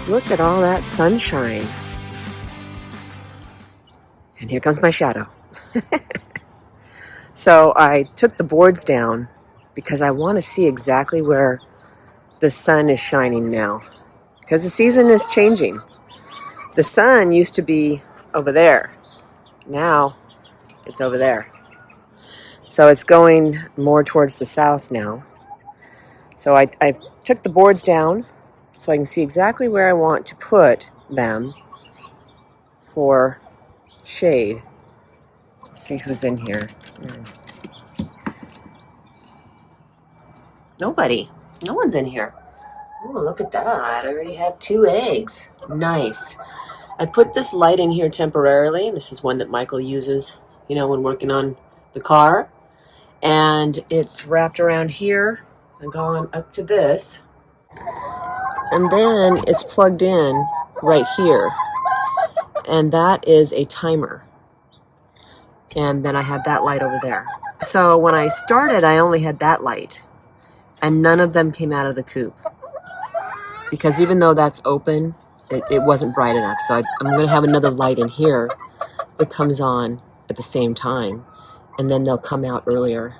Look at all that sunshine. And here comes my shadow. So I took the boards down because I want to see exactly where the sun is shining now. Because the season is changing. The sun used to be over there. Now it's over there. So it's going more towards the south now. So I took the boards down so I can see exactly where I want to put them for shade. Let's see who's in here. Nobody. No one's in here. Oh, look at that. I already have 2 eggs. Nice. I put this light in here temporarily. This is one that Michael uses, when working on the car. And it's wrapped around here and going up to this. And then it's plugged in right here. And that is a timer. And then I have that light over there. So when I started, I only had that light. And none of them came out of the coop. Because even though that's open, it wasn't bright enough. So I'm going to have another light in here that comes on at the same time. And then they'll come out earlier.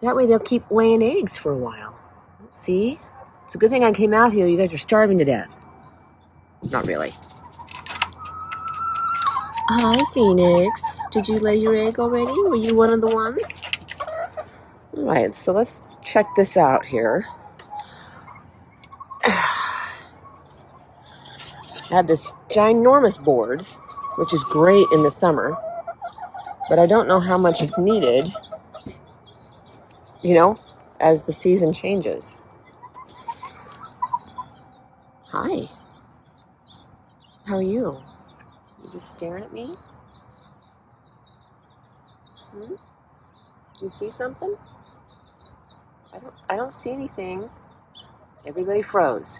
That way they'll keep laying eggs for a while. See? It's a good thing I came out here. You guys are starving to death. Not really. Hi, Phoenix. Did you lay your egg already? Were you one of the ones? All right, so let's check this out here. I have this ginormous board, which is great in the summer, but I don't know how much it's needed, as the season changes. Hi. How are you? You just staring at me? Do you see something? I don't see anything. Everybody froze.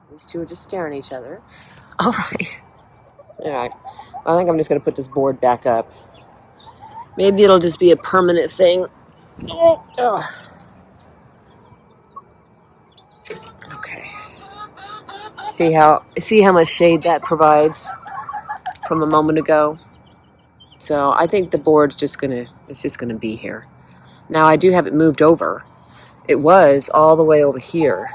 These two are just staring at each other. All right. I think I'm just going to put this board back up. Maybe it'll just be a permanent thing. Okay. See how much shade that provides from a moment ago? So I think the board's just gonna be here. Now I do have it moved over. It was all the way over here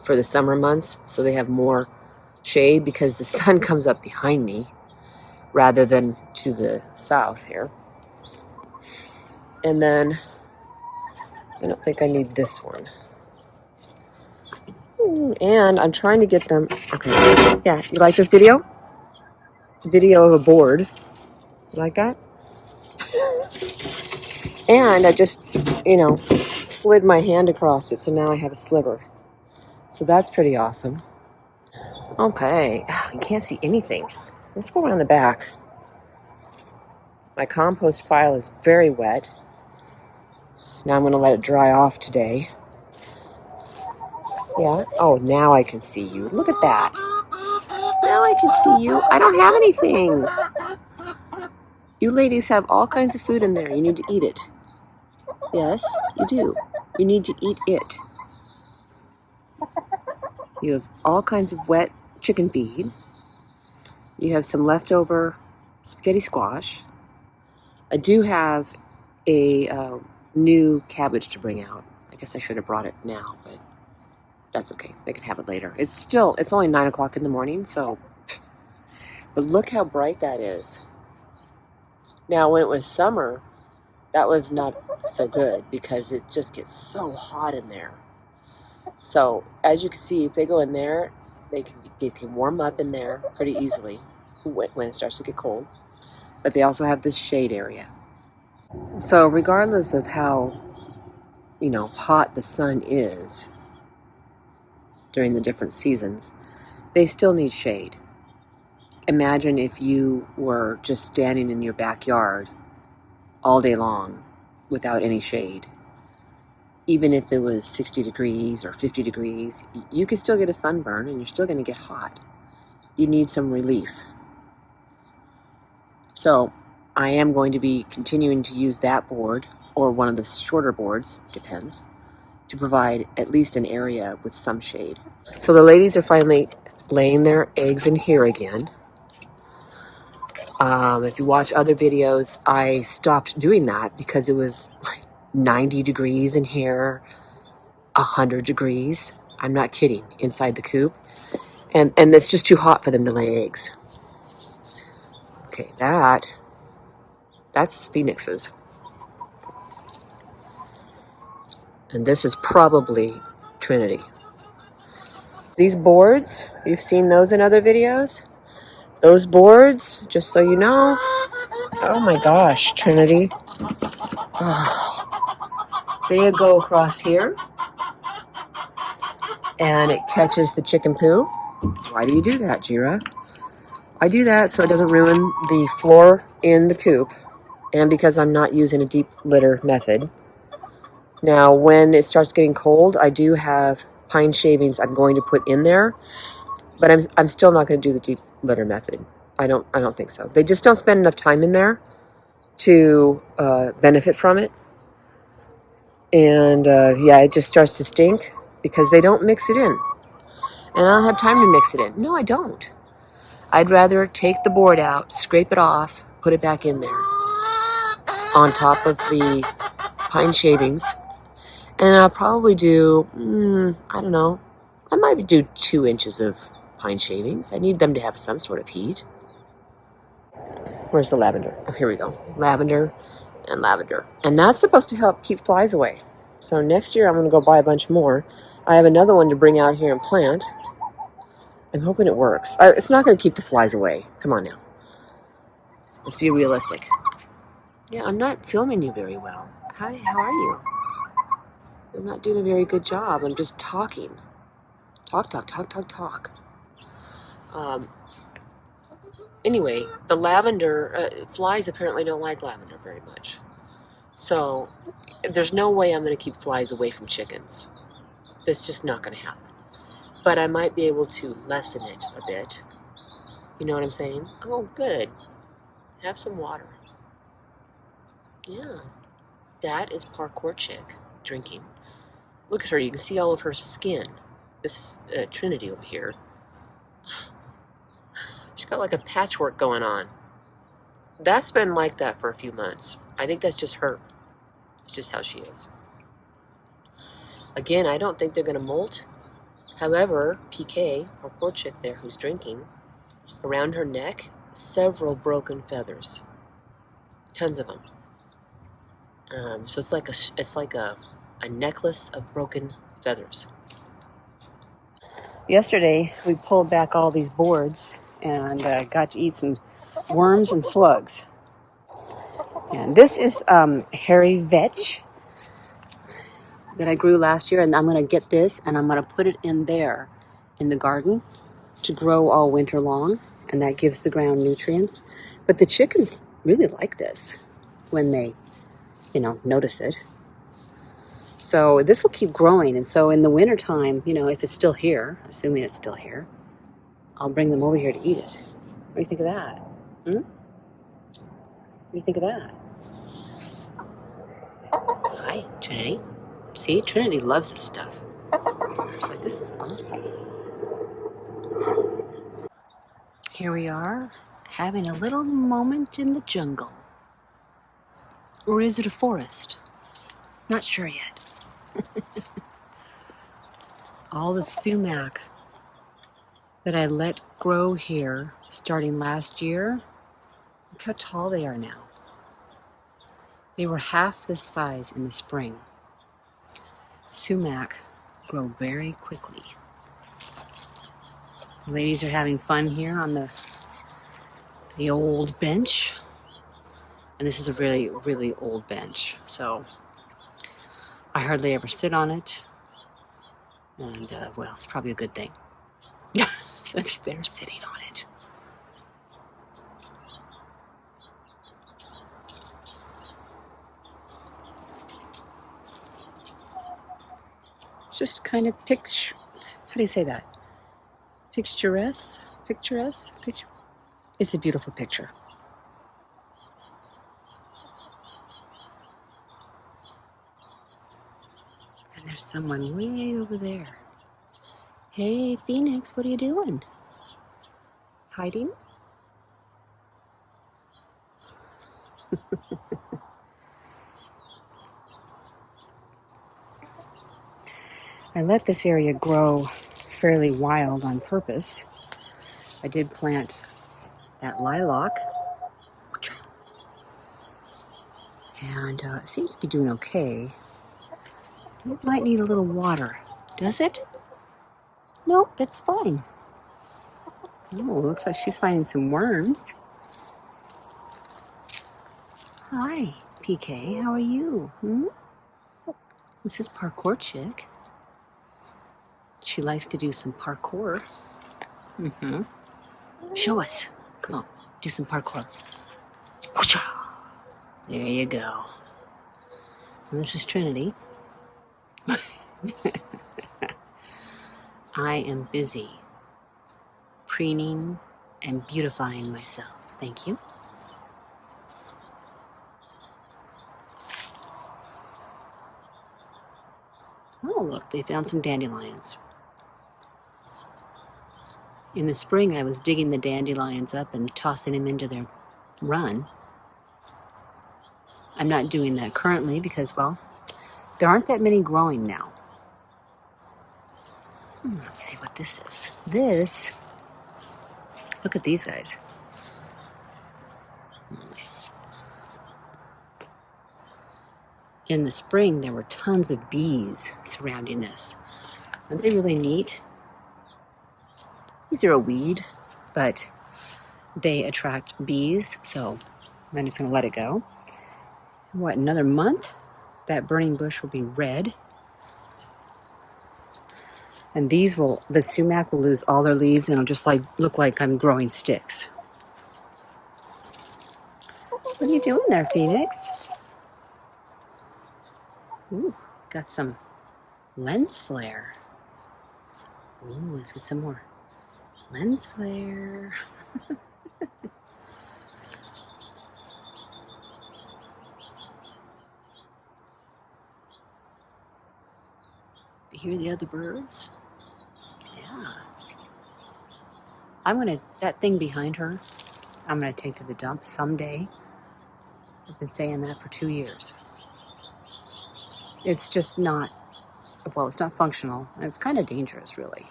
for the summer months, so they have more shade because the sun comes up behind me rather than to the south here. And then I don't think I need this one. And I'm trying to get them. Okay. Yeah, you like this video? It's a video of a board. You like that? And I just, slid my hand across it, so now I have a sliver. So that's pretty awesome. Okay, you can't see anything. Let's go around the back. My compost pile is very wet. Now I'm going to let it dry off today. Yeah. Oh, now I can see you. Look at that. Now I can see you. I don't have anything. You ladies have all kinds of food in there. You need to eat it. Yes, you do. You need to eat it. You have all kinds of wet chicken feed. You have some leftover spaghetti squash. I do have a new cabbage to bring out. I guess I should have brought it now, but that's okay. They can have it later. It's only 9 o'clock in the morning, so. But look how bright that is. Now, when it was summer, that was not so good because it just gets so hot in there. So, as you can see, if they go in there, they can warm up in there pretty easily when it starts to get cold. But they also have this shade area. So, regardless of how, hot the sun is during the different seasons, they still need shade. Imagine if you were just standing in your backyard all day long without any shade. Even if it was 60 degrees or 50 degrees, you could still get a sunburn and you're still going to get hot. You need some relief. So I am going to be continuing to use that board or one of the shorter boards, depends, to provide at least an area with some shade. So the ladies are finally laying their eggs in here again. If you watch other videos, I stopped doing that because it was like 90 degrees in here, 100 degrees. I'm not kidding, inside the coop. And it's just too hot for them to lay eggs. Okay, that's phoenixes. And this is probably Trinity. These boards, you've seen those in other videos? Those boards, just so you know. Oh my gosh, Trinity. Oh. They go across here. And it catches the chicken poo. Why do you do that, Jira? I do that so it doesn't ruin the floor in the coop. And because I'm not using a deep litter method. Now, when it starts getting cold, I do have pine shavings I'm going to put in there. But I'm still not going to do the deep litter method. I don't think so. They just don't spend enough time in there to benefit from it. And yeah, it just starts to stink because they don't mix it in. And I don't have time to mix it in. No, I don't. I'd rather take the board out, scrape it off, put it back in there on top of the pine shavings. And I'll probably do, I don't know, I might do 2 inches of pine shavings. I need them to have some sort of heat. Where's the lavender? Oh, here we go. Lavender and lavender. And that's supposed to help keep flies away. So next year I'm going to go buy a bunch more. I have another one to bring out here and plant. I'm hoping it works. It's not going to keep the flies away. Come on now. Let's be realistic. Yeah, I'm not filming you very well. Hi, how are you? I'm not doing a very good job. I'm just talking. Talk. Anyway, the lavender, flies apparently don't like lavender very much. So there's no way I'm going to keep flies away from chickens. That's just not going to happen. But I might be able to lessen it a bit. You know what I'm saying? Oh, good. Have some water. Yeah. That is Parkour chick drinking. Look at her. You can see all of her skin. This is Trinity over here. She's got like a patchwork going on. That's been like that for a few months. I think that's just her. It's just how she is. Again, I don't think they're going to molt. However, PK, our poor chick there who's drinking, around her neck, several broken feathers. Tons of them. So it's like a necklace of broken feathers. Yesterday, we pulled back all these boards and got to eat some worms and slugs. And this is hairy vetch that I grew last year, and I'm going to get this and I'm going to put it in there in the garden to grow all winter long, and that gives the ground nutrients. But the chickens really like this when they, notice it. So this will keep growing, and so in the wintertime, if it's still here, assuming it's still here, I'll bring them over here to eat it. What do you think of that? What do you think of that? Hi, Trinity. See, Trinity loves this stuff. She's like, this is awesome. Here we are, having a little moment in the jungle. Or is it a forest? Not sure yet. All the sumac that I let grow here starting last year, look how tall they are now. They were half this size in the spring. Sumac grow very quickly. The ladies are having fun here on the old bench. And this is a really, really old bench. So I hardly ever sit on it. And, well, it's probably a good thing. Since they're sitting on it. It's just kind of how do you say that? Picturesque? It's a beautiful picture. And There's someone way over there. Hey, Phoenix, what are you doing? Hiding? I let this area grow fairly wild on purpose. I did plant that lilac, and it seems to be doing okay. It might need a little water. Does it? No, it's fine. Oh, looks like she's finding some worms. Hi, PK, how are you? This is Parkour Chick. She likes to do some parkour. Show us. Come on, do some parkour. There you go. And this is Trinity. I am busy preening and beautifying myself. Thank you. Oh, look, they found some dandelions. In the spring, I was digging the dandelions up and tossing them into their run. I'm not doing that currently because, well, there aren't that many growing now. Let's see what this is. Look at these guys. In the spring, there were tons of bees surrounding this. Aren't they really neat? These are a weed, but they attract bees, so I'm just going to let it go. What, another month? That burning bush will be red. And the sumac will lose all their leaves and it'll just look like I'm growing sticks. What are you doing there, Phoenix? Ooh, got some lens flare. Ooh, let's get some more lens flare. You hear the other birds? Yeah. That thing behind her, I'm gonna take to the dump someday. I've been saying that for 2 years. It's just not, it's not functional. And it's kind of dangerous, really.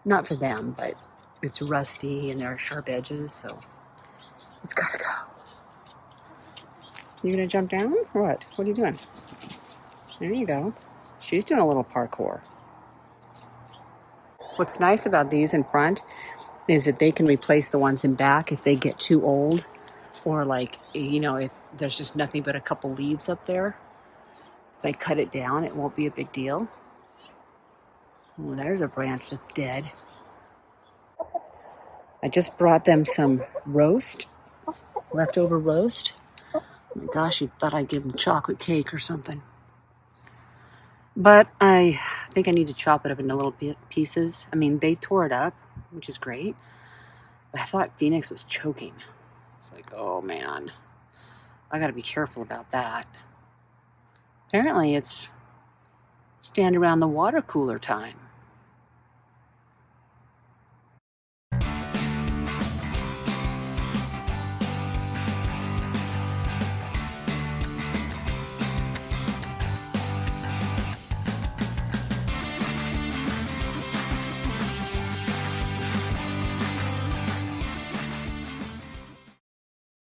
Not for them, but it's rusty and there are sharp edges, so it's gotta go. You gonna jump down or what? What are you doing? There you go. She's doing a little parkour. What's nice about these in front is that they can replace the ones in back if they get too old, or if there's just nothing but a couple leaves up there. If I cut it down, it won't be a big deal. Oh, there's a branch that's dead. I just brought them some leftover roast. Oh my gosh, you thought I'd give them chocolate cake or something. But I think I need to chop it up into little pieces. I mean, they tore it up, which is great. But I thought Phoenix was choking. It's like, oh man, I gotta be careful about that. Apparently it's stand around the water cooler time.